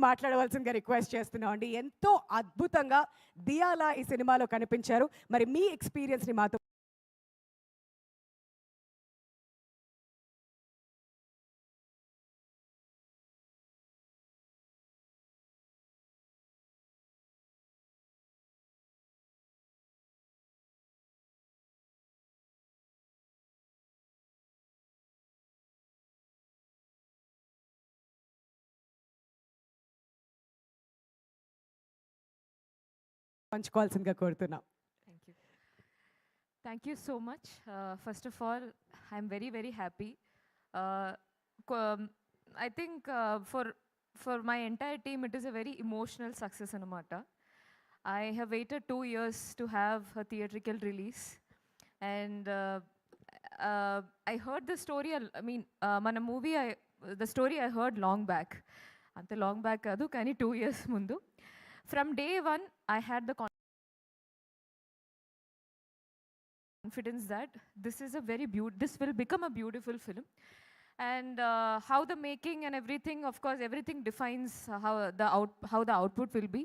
మాట్లాడవలసిందిగా రిక్వెస్ట్ చేస్తున్నాం అండి. ఎంతో అద్భుతంగా దియాలా ఈ సినిమాలో కనిపించారు. మరి మీ ఎక్స్‌పీరియన్స్‌ని మాతో పంచుకోవాల్సిందిగా కోరుతున్నాం. Thank you. Thank you so much. First of all, I'm very, very happy. Uh, I think for my entire team, it is a very emotional success anamata. I have waited 2 years to have a theatrical release, and I heard the story. I mean, mana movie, the story I heard long back. Ante long back kadu, kani 2 years mundu. From day one, I had the confidence that this will become a beautiful film. And how the making and everything, of course, everything defines how the output will be.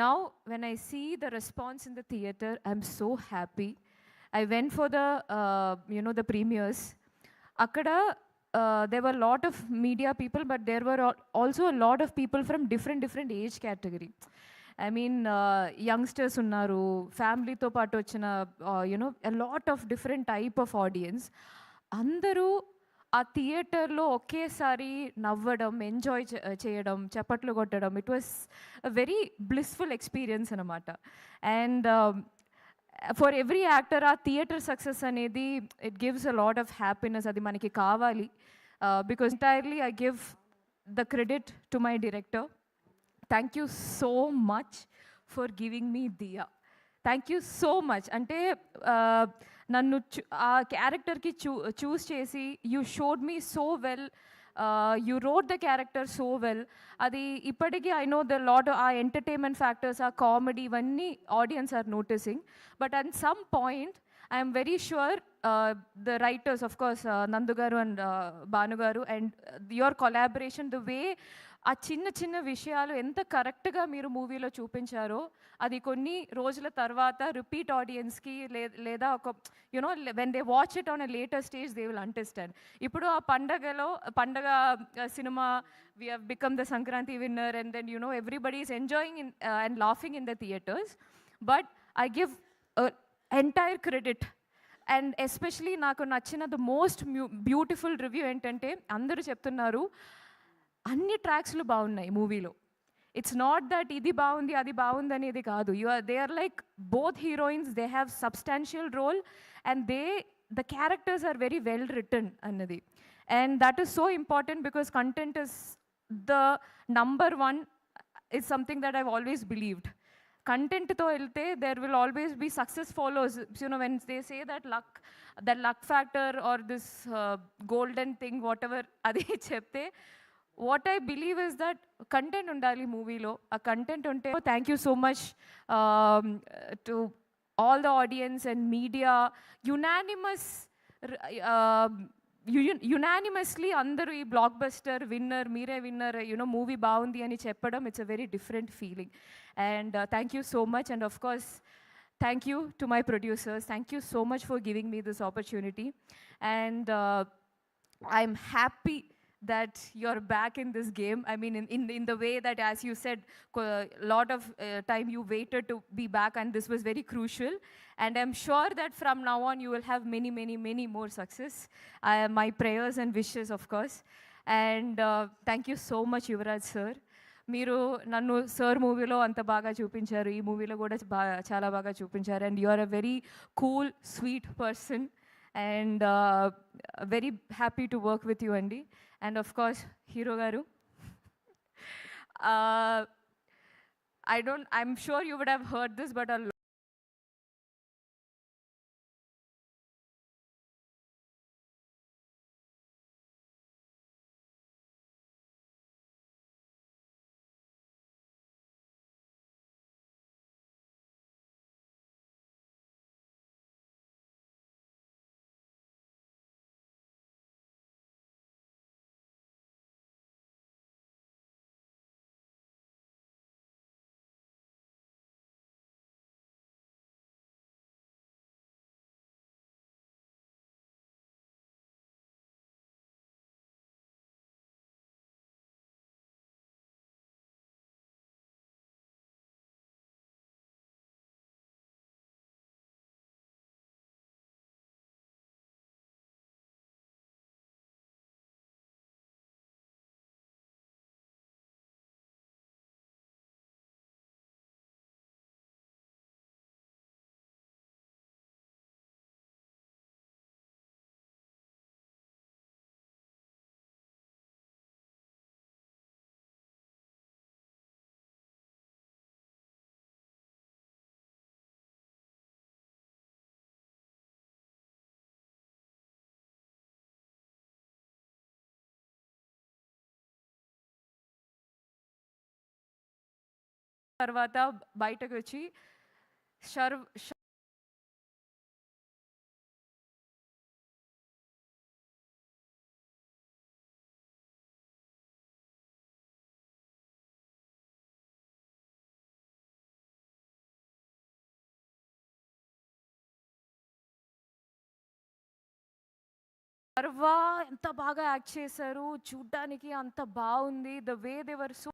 Now, when I see the response in the theater, I'm so happy. I went for the premieres. Akada, there were a lot of media people, but there were also a lot of people from different age category. I mean, youngsters unnaru, family to paatu vachina, a lot of different type of audience. Andaru ఆ థియేటర్లో ఒకేసారి నవ్వడం, enjoy చేయడం, చప్పట్లు కొట్టడం, it was a very blissful experience అనమాట. And for every actor ఆ theatre success అనేది it gives a lot of happiness. అది మనకి కావాలి. Because entirely I give the credit to my director. Thank you so much for giving me Diya. Thank you so much. అంటే నన్ను ఆ క్యారెక్టర్కి choose చేసి you showed me so well, you wrote the character so well. అది ఇప్పటికీ I know the lot ఆ entertainment factors, ఆ comedy, ఇవన్నీ audience are noticing. But at some point I'm very sure the writers, of course, Nandu garu and Banu garu, and your collaboration, the way ఆ చిన్న చిన్న విషయాలు ఎంత కరెక్ట్గా మీరు మూవీలో చూపించారో అది కొన్ని రోజుల తర్వాత రిపీట్ ఆడియన్స్కి లేదా ఒక you know when they watch it on a later stage they will understand. ఇప్పుడు ఆ పండగ cinema we have become the Sankranti winner, and then everybody is enjoying and laughing in the theatres. But I give entire credit. And especially నాకు నచ్చిన the most beautiful review ఏంటంటే, అందరూ చెప్తున్నారు అన్ని ట్రాక్స్లు బాగున్నాయి మూవీలో. ఇట్స్ నాట్ దట్ ఇది బాగుంది అది బాగుంది అనేది కాదు. They are like both heroines, they have substantial role, and the characters are very well written అన్నది. And that is so important because content is the number one, is something that I've always believed. కంటెంట్తో వెళ్తే there will always be success follows. When they say that luck factor or this golden thing whatever అది చెప్తే, what I believe is that content undali movie lo, a content unte. Thank you so much to all the audience and media. Unanimously andaru ee blockbuster winner, mere winner, movie baagundi ani cheppadam, it's a very different feeling. And thank you so much. And of course, thank you to my producers. Thank you so much for giving me this opportunity. And I'm happy that you're back in this game. I mean, in the way that, as you said, a lot of time you waited to be back, and this was very crucial. And I'm sure that from now on you will have many more success. My prayers and wishes, of course. And thank you so much, Yuvraj sir. మీరు నన్ను sir మూవీలో అంత బాగా చూపించారు, ఈ మూవీలో కూడా చాలా బాగా చూపించారు. And you are a very cool, sweet person, and very happy to work with you, Andy. And of course, Hero Garu. I'm sure you would have heard this, but a తర్వాత బయటకు వచ్చి శర్వ్ శర్వ ఎంత బాగా యాక్ట్ చేశారు, చూడ్డానికి అంత బాగుంది. The way they were so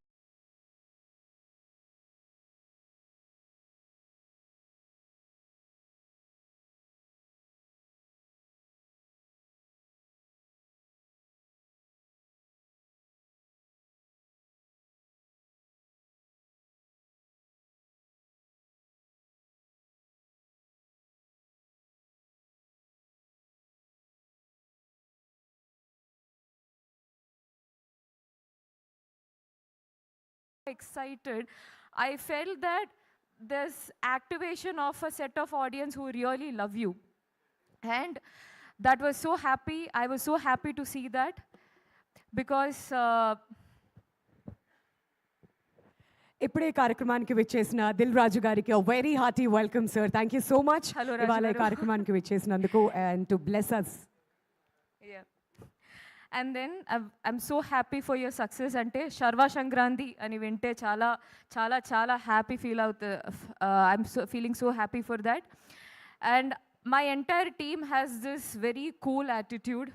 excited. I felt that this activation of a set of audience who really love you. And that was so happy. I was so happy to see that because ఇప్పుడే కార్యక్రమానికి విచ్చేసిన దిల్ రాజు గారికి very hearty welcome sir. Thank you so much Hello, Raju ఇవాళ ఈ garu. కార్యక్రమానికి విచ్చేసినందుకు and to bless us. yeah. And then I'm so happy for your success. Ante Sharva Shankrandi ani vinte chala chala chala happy feel out. I'm so feeling so happy for that. And my entire team has this very cool attitude.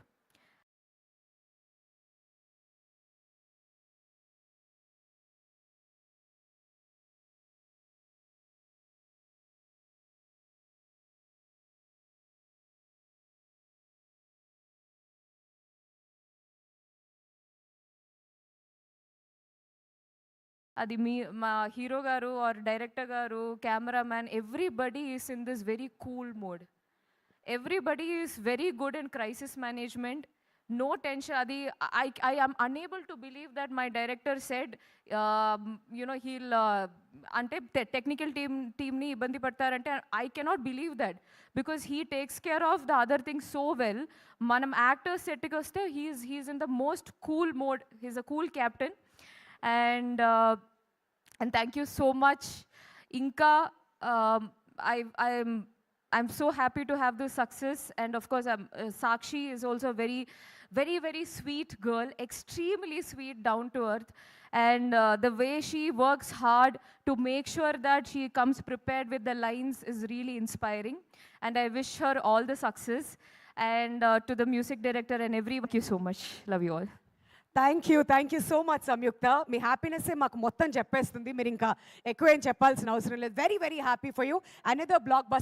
అది మా hero గారు or director గారు, cameraman, everybody is in this very cool mode. Everybody is very good in crisis management. No tension. అది I am unable to believe that my director said you know he'll అంటే technical టీమ్ని ఇబ్బంది పడతారంటే I cannot believe that because he takes care of the other things so well. మనం actors సెట్కి వస్తే he's in the most cool mode. He's a cool captain. And thank you so much. Inka, I'm so happy to have this success, and of course, Sakshi is also a very, very, very sweet girl, extremely sweet, down to earth, and the way she works hard to make sure that she comes prepared with the lines is really inspiring, and I wish her all the success. And to the music director and everyone, thank you so much. Love you all. Thank you so much Samyuktha. మీ హ్యాపీనెస్సే మాకు మొత్తం చెప్పేస్తుంది. మీరు ఇంకా ఎక్కువ ఏం చెప్పాల్సిన అవసరం లేదు. Very very happy for you. Another block buster